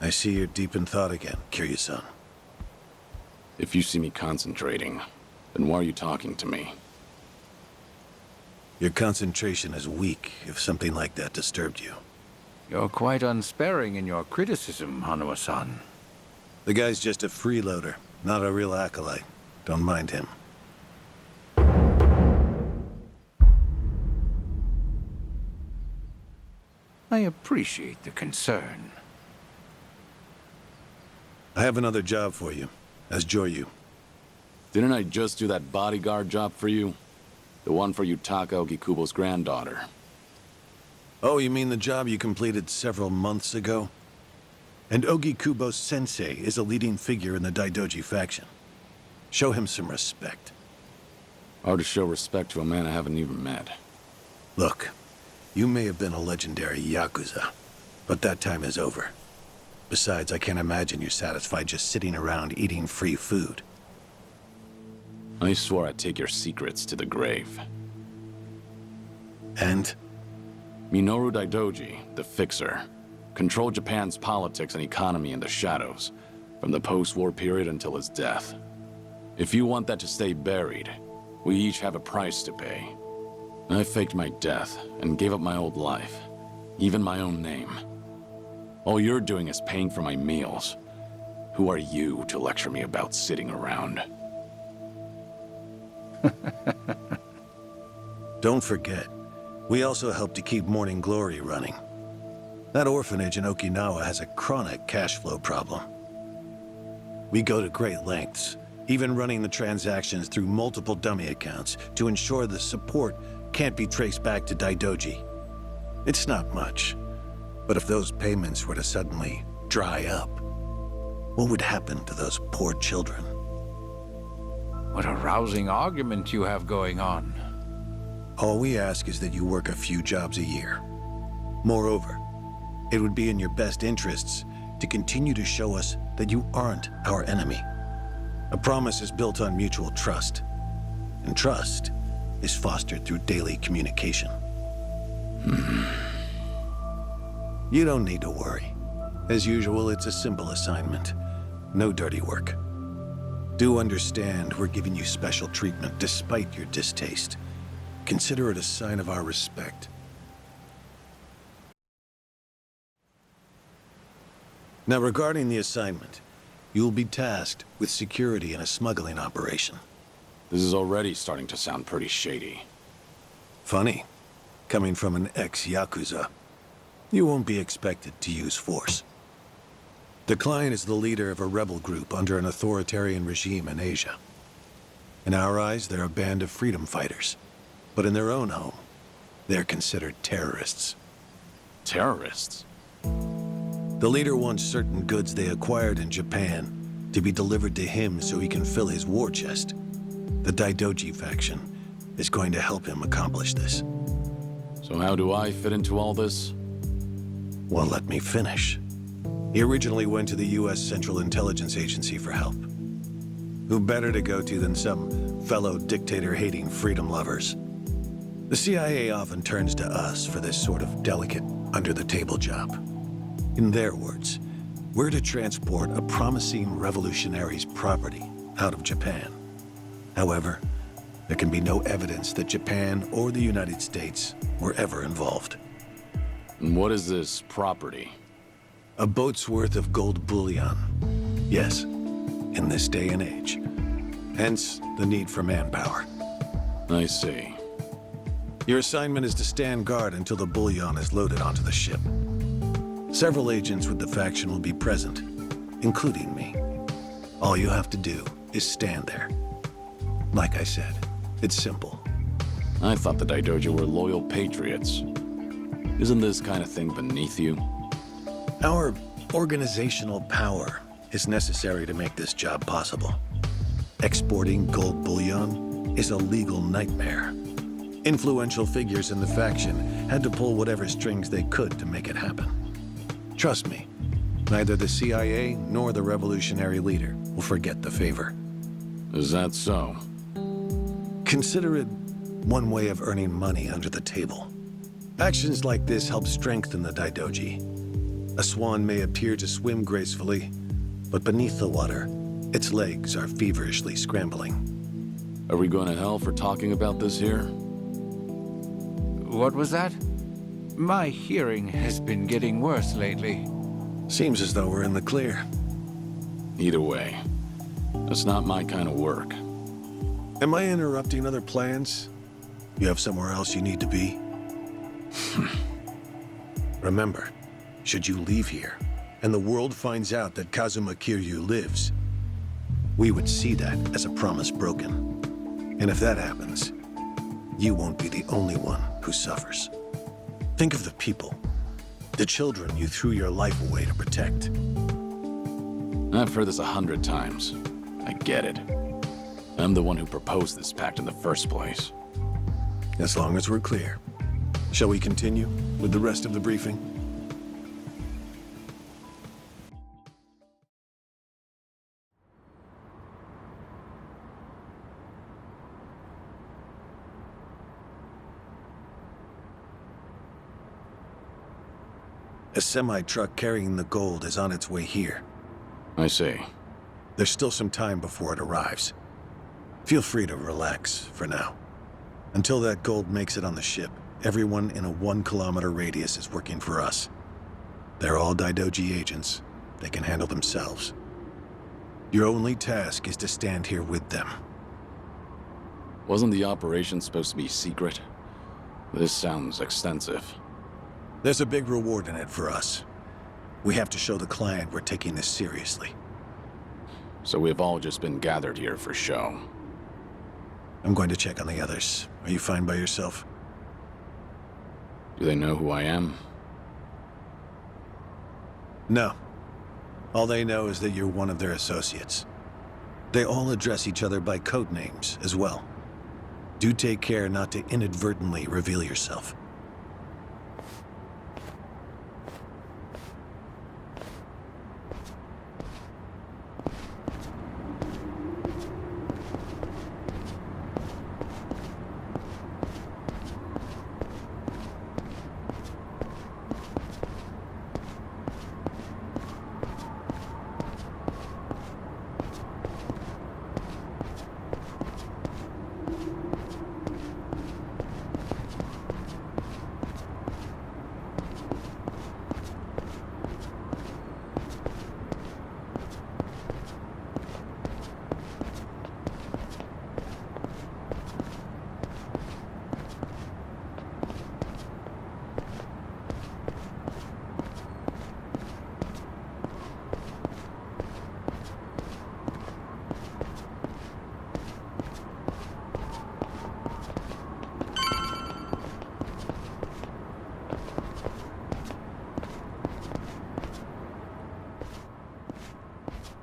I see you're deep in thought again, Kiryu-san. If you see me concentrating, then why are you talking to me? Your concentration is weak if something like that disturbed you. You're quite unsparing in your criticism, Hanuma-san. The guy's just a freeloader, not a real acolyte. Don't mind him. I appreciate the concern. I have another job for you, as Joryu. Didn't I just do that bodyguard job for you? The one for Yutaka Ogikubo's granddaughter. Oh, you mean the job you completed several months ago? And Ogikubo Sensei is a leading figure in the Daidoji faction. Show him some respect. Hard to show respect to a man I haven't even met. Look, you may have been a legendary Yakuza, but that time is over. Besides, I can't imagine you're satisfied just sitting around eating free food. I swore I'd take your secrets to the grave. And? Minoru Daidoji, the Fixer, controlled Japan's politics and economy in the shadows, from the post-war period until his death. If you want that to stay buried, we each have a price to pay. I faked my death and gave up my old life, even my own name. All you're doing is paying for my meals. Who are you to lecture me about sitting around? Don't forget, we also help to keep Morning Glory running. That orphanage in Okinawa has a chronic cash flow problem. We go to great lengths, even running the transactions through multiple dummy accounts to ensure the support can't be traced back to Daidoji. It's not much, but if those payments were to suddenly dry up, what would happen to those poor children? What a rousing argument you have going on. All we ask is that you work a few jobs a year. Moreover, it would be in your best interests to continue to show us that you aren't our enemy. A promise is built on mutual trust, and trust is fostered through daily communication. You don't need to worry. As usual, it's a simple assignment. No dirty work. Do understand we're giving you special treatment despite your distaste. Consider it a sign of our respect. Now, regarding the assignment, you'll be tasked with security in a smuggling operation. This is already starting to sound pretty shady. Funny, coming from an ex-Yakuza. You won't be expected to use force. The client is the leader of a rebel group under an authoritarian regime in Asia. In our eyes, they're a band of freedom fighters. But in their own home, they're considered terrorists. Terrorists? The leader wants certain goods they acquired in Japan to be delivered to him so he can fill his war chest. The Daidoji faction is going to help him accomplish this. So how do I fit into all this? Well, let me finish. He originally went to the U.S. Central Intelligence Agency for help. Who better to go to than some fellow dictator-hating freedom lovers? The CIA often turns to us for this sort of delicate, under-the-table job. In their words, we're to transport a promising revolutionary's property out of Japan. However, there can be no evidence that Japan or the United States were ever involved. And what is this property? A boat's worth of gold bullion. Yes, in this day and age. Hence, the need for manpower. I see. Your assignment is to stand guard until the bullion is loaded onto the ship. Several agents with the faction will be present, including me. All you have to do is stand there. Like I said, it's simple. I thought the Daidoji were loyal patriots. Isn't this kind of thing beneath you? Our organizational power is necessary to make this job possible. Exporting gold bullion is a legal nightmare. Influential figures in the faction had to pull whatever strings they could to make it happen. Trust me, neither the CIA nor the revolutionary leader will forget the favor. Is that so? Consider it one way of earning money under the table. Actions like this help strengthen the Daidoji. A swan may appear to swim gracefully, but beneath the water, its legs are feverishly scrambling. Are we going to hell for talking about this here? What was that? My hearing has been getting worse lately. Seems as though we're in the clear. Either way, that's not my kind of work. Am I interrupting other plans? You have somewhere else you need to be? Remember, should you leave here, and the world finds out that Kazuma Kiryu lives, we would see that as a promise broken. And if that happens, you won't be the only one who suffers. Think of the people, the children you threw your life away to protect. I've heard this 100 times. I get it. I'm the one who proposed this pact in the first place. As long as we're clear. Shall we continue with the rest of the briefing? A semi-truck carrying the gold is on its way here. I see. There's still some time before it arrives. Feel free to relax for now. Until that gold makes it on the ship, everyone in a 1-kilometer radius is working for us. They're all Daidoji agents. They can handle themselves. Your only task is to stand here with them. Wasn't the operation supposed to be secret? This sounds extensive. There's a big reward in it for us. We have to show the client we're taking this seriously. So we've all just been gathered here for show. I'm going to check on the others. Are you fine by yourself? Do they know who I am? No. All they know is that you're one of their associates. They all address each other by code names as well. Do take care not to inadvertently reveal yourself.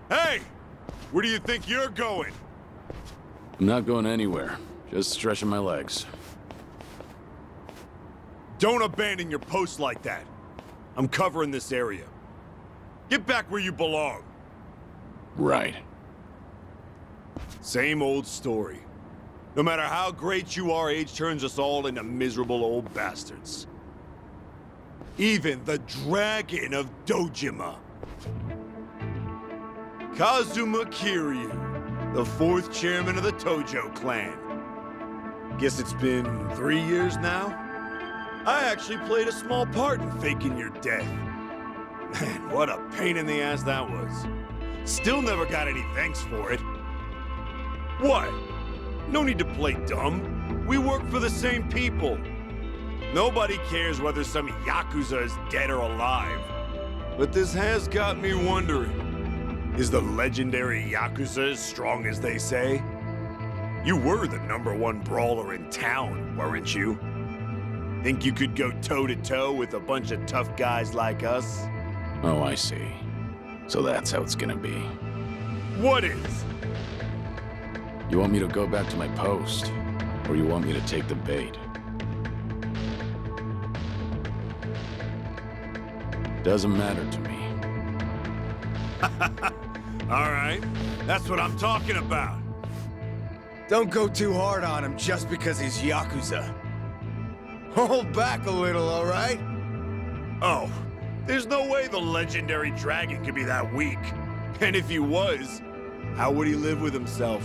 Hey! Where do you think you're going? I'm not going anywhere. Just stretching my legs. Don't abandon your post like that. I'm covering this area. Get back where you belong. Right. Same old story. No matter how great you are, age turns us all into miserable old bastards. Even the Dragon of Dojima. Kazuma Kiryu, the 4th chairman of the Tojo clan. Guess it's been 3 years now? I actually played a small part in faking your death. Man, what a pain in the ass that was. Still never got any thanks for it. What? No need to play dumb. We work for the same people. Nobody cares whether some Yakuza is dead or alive. But this has got me wondering. Is the legendary Yakuza as strong as they say? You were the #1 brawler in town, weren't you? Think you could go toe-to-toe with a bunch of tough guys like us? Oh, I see. So that's how it's gonna be. What is? You want me to go back to my post? Or you want me to take the bait? Doesn't matter to me. All right, that's what I'm talking about. Don't go too hard on him just because he's Yakuza. Hold back a little, all right? Oh, There's no way the legendary dragon could be that weak. And if he was, how would he live with himself?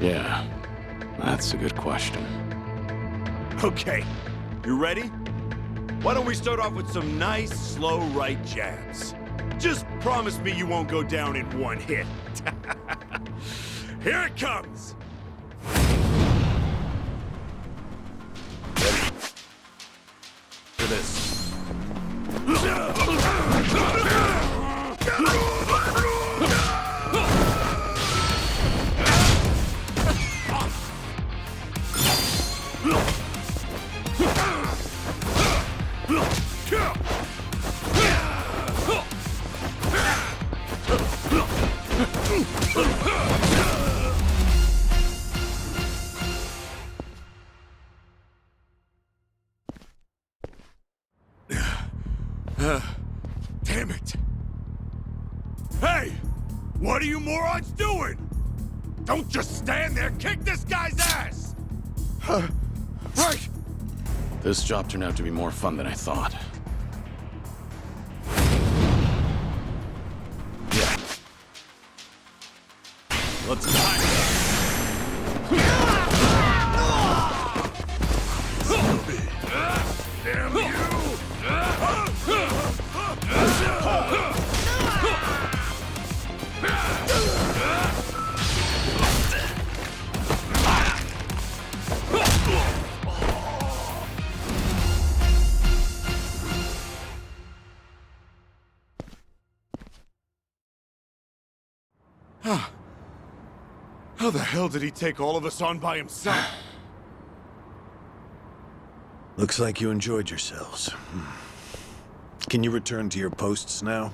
Yeah, that's a good question. Okay, you ready? Why don't we start off with some nice, slow right jabs? Just promise me you won't go down in one hit. Here it comes! Ready? For this. Damn it! Hey! What are you morons doing? Don't just stand there! Kick this guy's ass! Right! This job turned out to be more fun than I thought. Yeah. Let's time it. Damn you! How the hell did he take all of us on by himself? Looks like you enjoyed yourselves. Can you return to your posts now?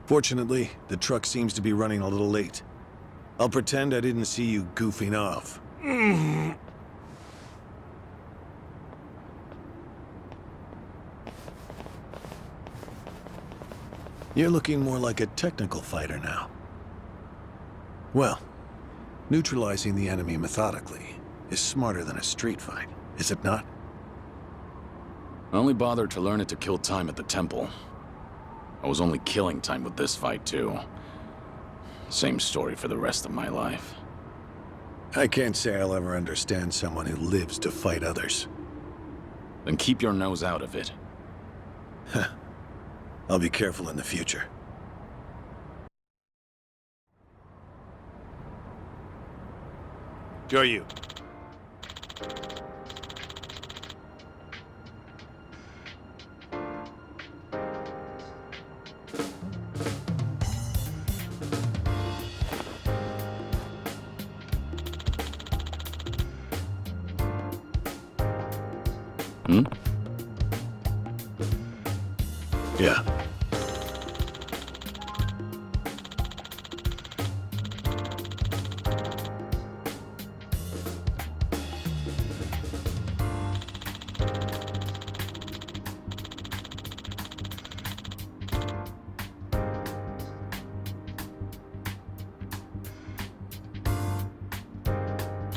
Fortunately, the truck seems to be running a little late. I'll pretend I didn't see you goofing off. You're looking more like a technical fighter now. Well, neutralizing the enemy methodically is smarter than a street fight, is it not? I only bothered to learn it to kill time at the temple. I was only killing time with this fight, too. Same story for the rest of my life. I can't say I'll ever understand someone who lives to fight others. Then keep your nose out of it. I'll be careful in the future. Go you. Hmm? Yeah.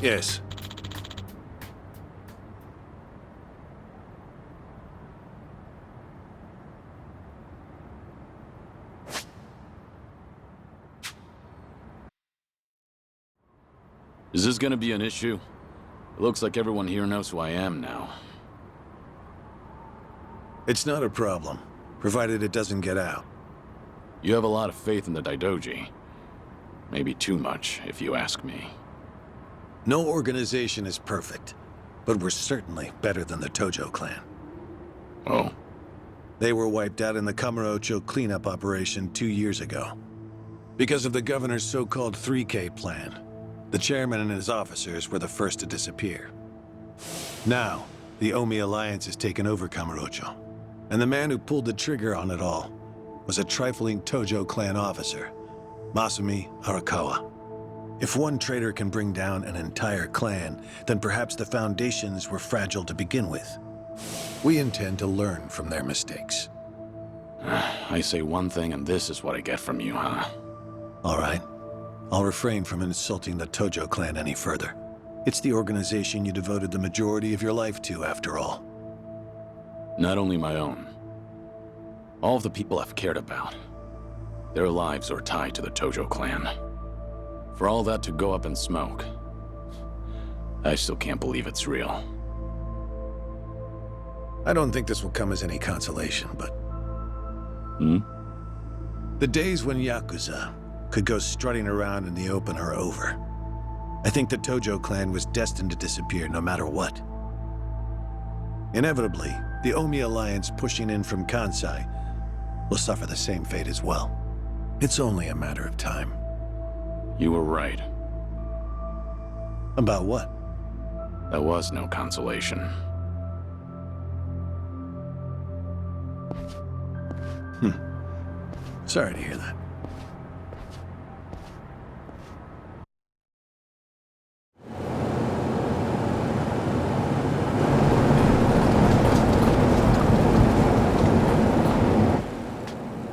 Yes. Is this gonna be an issue? It looks like everyone here knows who I am now. It's not a problem, provided it doesn't get out. You have a lot of faith in the Daidoji. Maybe too much, if you ask me. No organization is perfect, but we're certainly better than the Tojo clan. Oh? They were wiped out in the Kamurocho cleanup operation 2 years ago. Because of the governor's so-called 3K plan, the chairman and his officers were the first to disappear. Now, the Omi Alliance has taken over Kamurocho, and the man who pulled the trigger on it all was a trifling Tojo clan officer, Masumi Arakawa. If one traitor can bring down an entire clan, then perhaps the foundations were fragile to begin with. We intend to learn from their mistakes. I say one thing and this is what I get from you, huh? All right. I'll refrain from insulting the Tojo clan any further. It's the organization you devoted the majority of your life to, after all. Not only my own, All of the people I've cared about. Their lives are tied to the Tojo clan. For all that to go up in smoke, I still can't believe it's real. I don't think this will come as any consolation, but... Hmm? The days when Yakuza could go strutting around in the open are over. I think the Tojo clan was destined to disappear no matter what. Inevitably, the Omi Alliance pushing in from Kansai will suffer the same fate as well. It's only a matter of time. You were right. About what? There was no consolation. Sorry to hear that.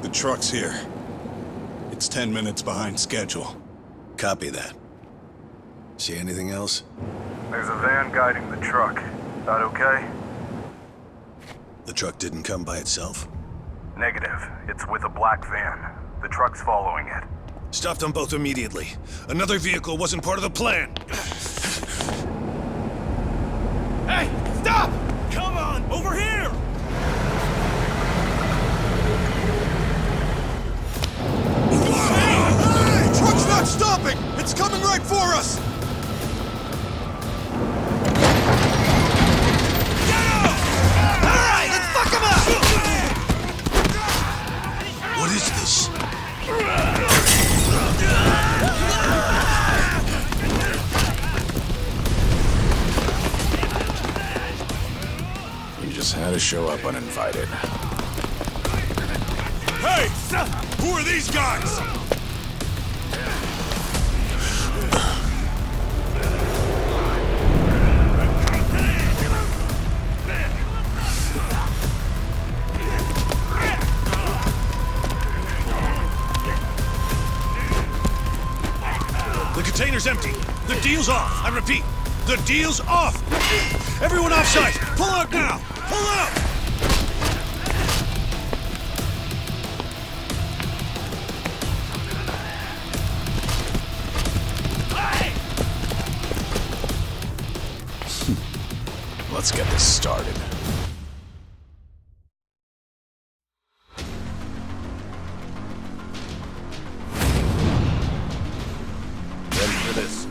The truck's here. It's 10 minutes behind schedule. Copy that. See anything else? There's a van guiding the truck. That okay? The truck didn't come by itself? Negative. It's with a black van. The truck's following it. Stop them both immediately. Another vehicle wasn't part of the plan. Hey, stop! Come on, over here! Hey! Truck's not stopping! It's coming right for us! Alright, let's fuck him up! What is this? You just had to show up uninvited. Hey! Who are these guys? The container's empty. The deal's off. I repeat, the deal's off. Everyone off site. Pull out now. Pull out. Let's get this started. Ready for this?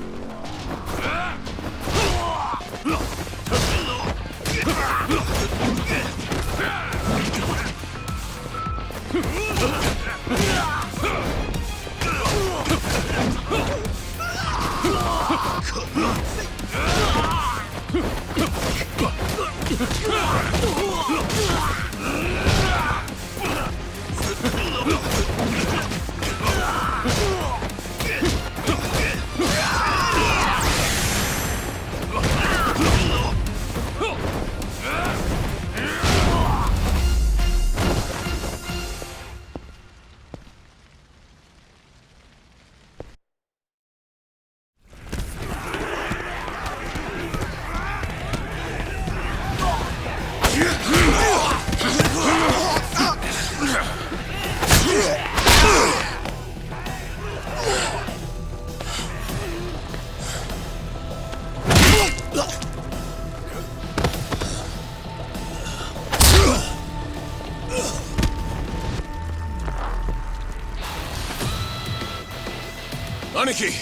Aniki,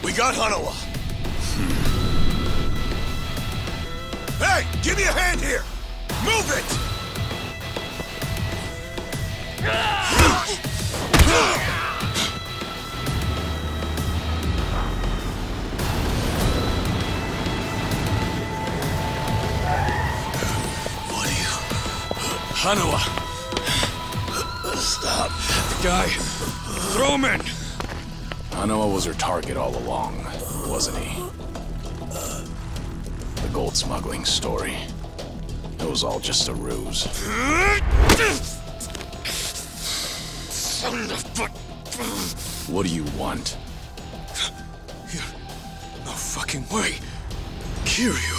we got Hanawa. Hey, give me a hand here! Move it! What are you... Hanawa! Stop. Guy, throw him in! Hanawa was her target all along, wasn't he? The gold smuggling story. It was all just a ruse. Son of a... What do you want? No fucking way. Kiryu.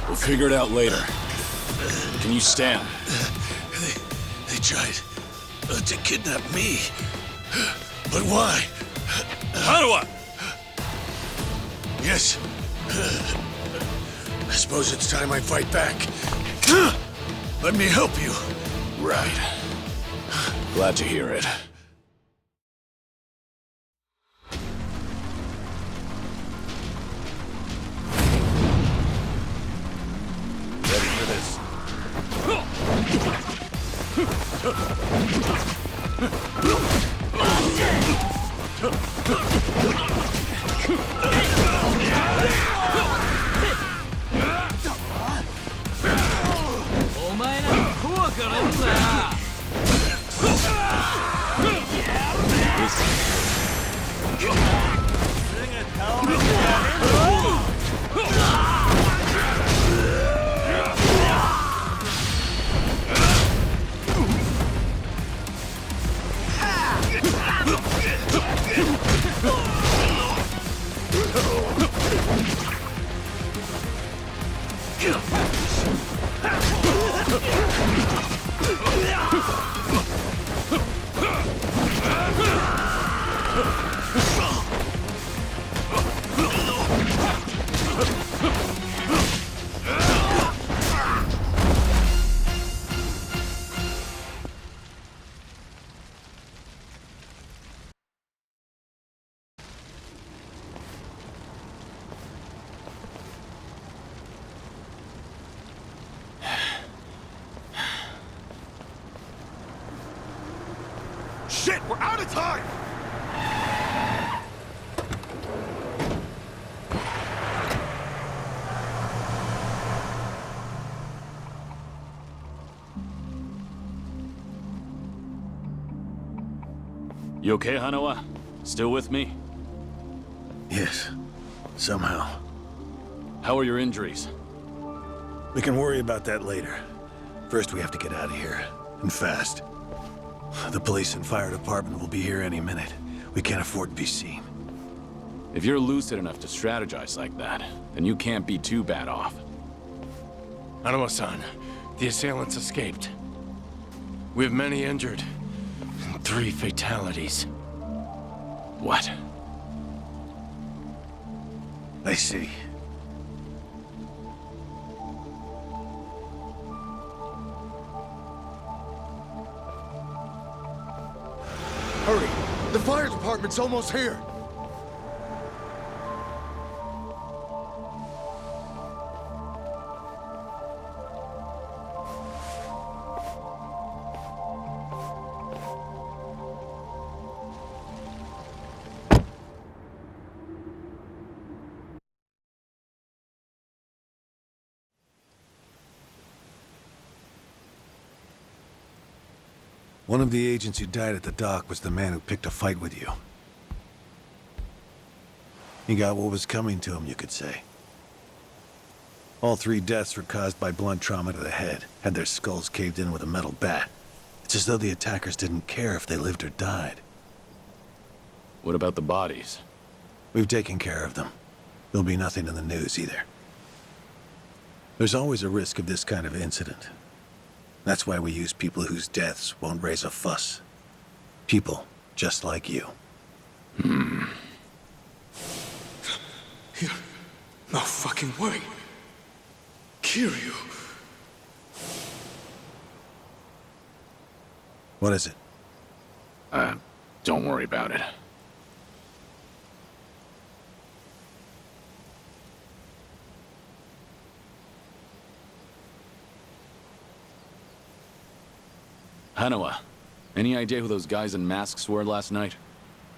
We'll figure it out later. Can you stand? They tried to kidnap me. But why? Hanawa! Yes. I suppose it's time I fight back. Let me help you. Right. Glad to hear it. Ready for this? Shit, we're out of time! You okay, Hanawa? Still with me? Yes, somehow. How are your injuries? We can worry about that later. First, we have to get out of here, and fast. The police and fire department will be here any minute. We can't afford to be seen. If you're lucid enough to strategize like that, then you can't be too bad off. Hanawa-san, the assailants escaped. We have many injured, and 3 fatalities. What? I see. Hurry! The fire department's almost here! One of the agents who died at the dock was the man who picked a fight with you. He got what was coming to him, you could say. All 3 deaths were caused by blunt trauma to the head, had their skulls caved in with a metal bat. It's as though the attackers didn't care if they lived or died. What about the bodies? We've taken care of them. There'll be nothing in the news either. There's always a risk of this kind of incident. That's why we use people whose deaths won't raise a fuss. People just like you. No fucking way. Kiryu. What is it? Don't worry about it. Hanawa, any idea who those guys in masks were last night?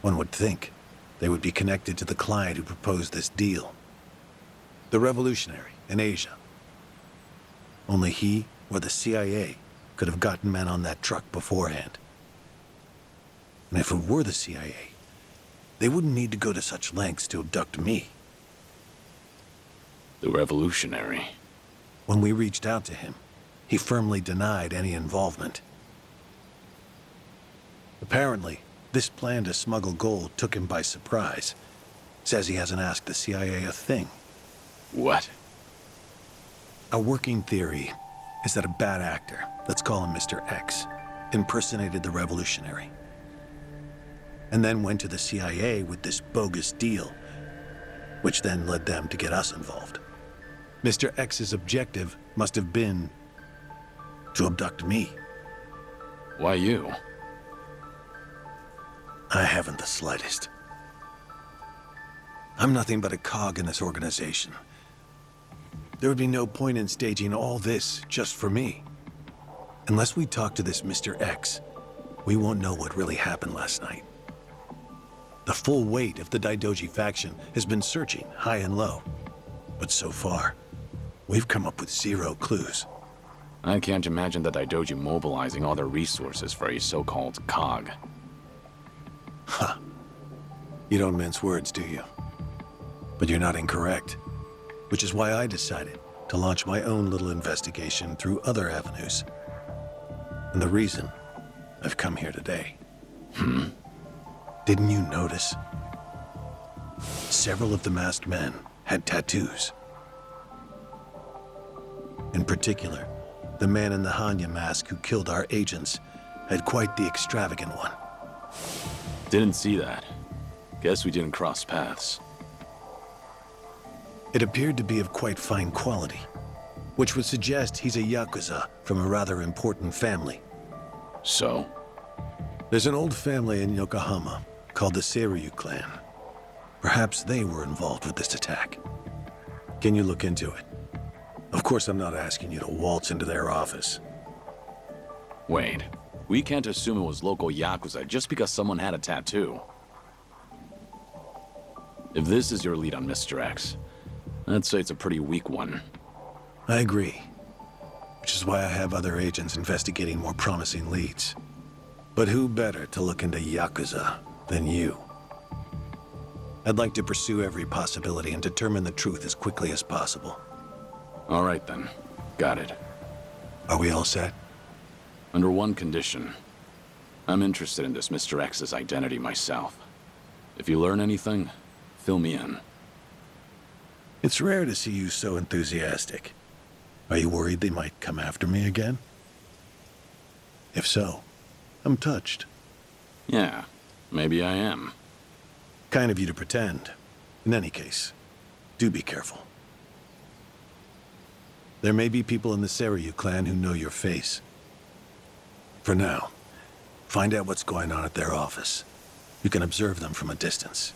One would think they would be connected to the client who proposed this deal. The revolutionary in Asia. Only he or the CIA could have gotten men on that truck beforehand. And if it were the CIA, they wouldn't need to go to such lengths to abduct me. The revolutionary. When we reached out to him, he firmly denied any involvement. Apparently, this plan to smuggle gold took him by surprise. Says he hasn't asked the CIA a thing. What? A working theory is that a bad actor, let's call him Mr. X, impersonated the revolutionary. And then went to the CIA with this bogus deal, which then led them to get us involved. Mr. X's objective must have been to abduct me. Why you? I haven't the slightest. I'm nothing but a cog in this organization. There would be no point in staging all this just for me. Unless we talk to this Mr. X, we won't know what really happened last night. The full weight of the Daidoji faction has been searching high and low. But so far, we've come up with zero clues. I can't imagine the Daidoji mobilizing all their resources for a so-called cog. Huh. You don't mince words, do you? But you're not incorrect. Which is why I decided to launch my own little investigation through other avenues. And the reason I've come here today. Didn't you notice? Several of the masked men had tattoos. In particular, the man in the Hanya mask who killed our agents had quite the extravagant one. Didn't see that. Guess we didn't cross paths. It appeared to be of quite fine quality, which would suggest he's a Yakuza from a rather important family. So? There's an old family in Yokohama called the Seiryu clan. Perhaps they were involved with this attack. Can you look into it? Of course, I'm not asking you to waltz into their office. Wait, we can't assume it was local Yakuza just because someone had a tattoo. If this is your lead on Mr. X, I'd say it's a pretty weak one. I agree. Which is why I have other agents investigating more promising leads. But who better to look into Yakuza than you? I'd like to pursue every possibility and determine the truth as quickly as possible. All right then. Got it. Are we all set? Under one condition. I'm interested in this Mr. X's identity myself. If you learn anything, fill me in. It's rare to see you so enthusiastic. Are you worried they might come after me again? If so, I'm touched. Yeah, maybe I am. Kind of you to pretend. In any case, do be careful. There may be people in the Seiryu clan who know your face. For now, find out what's going on at their office. You can observe them from a distance.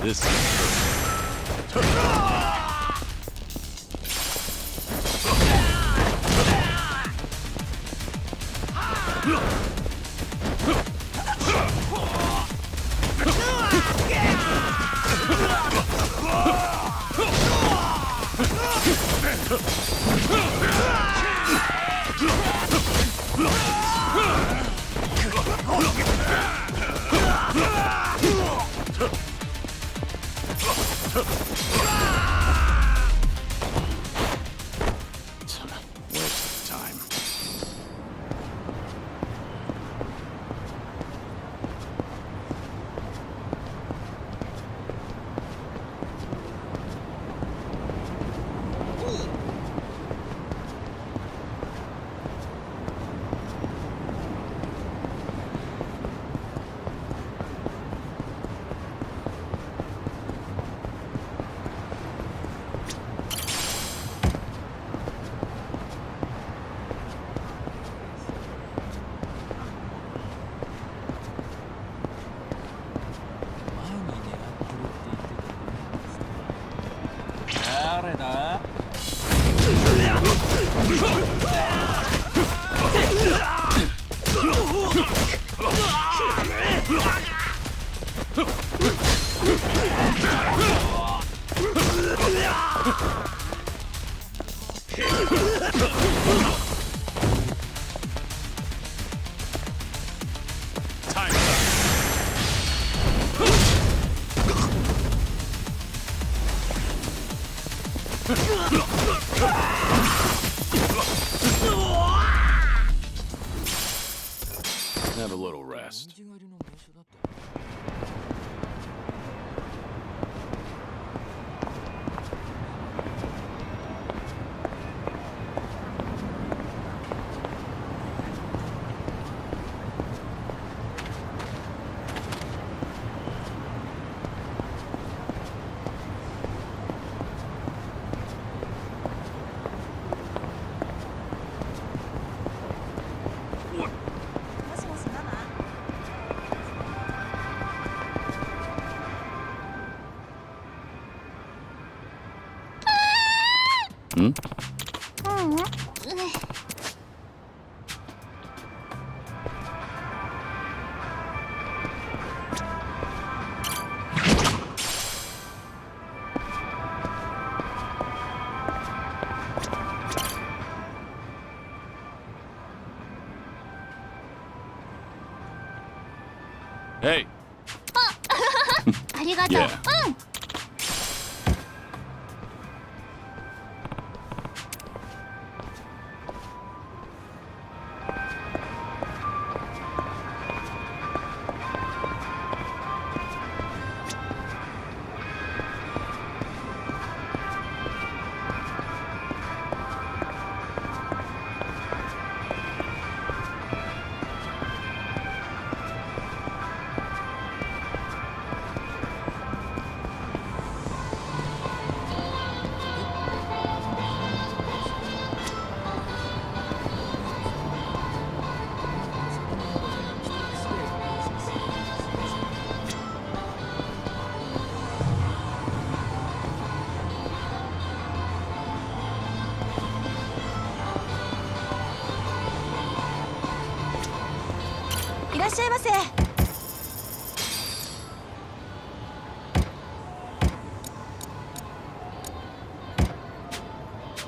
This is waste of time. Have a little rest. Hmm? Hey. ありがとう。Yeah. うん。いらっしゃいませ。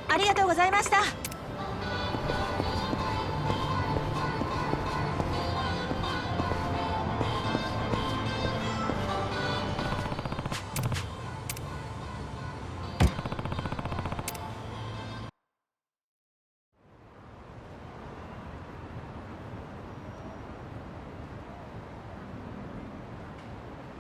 ありがとうございました。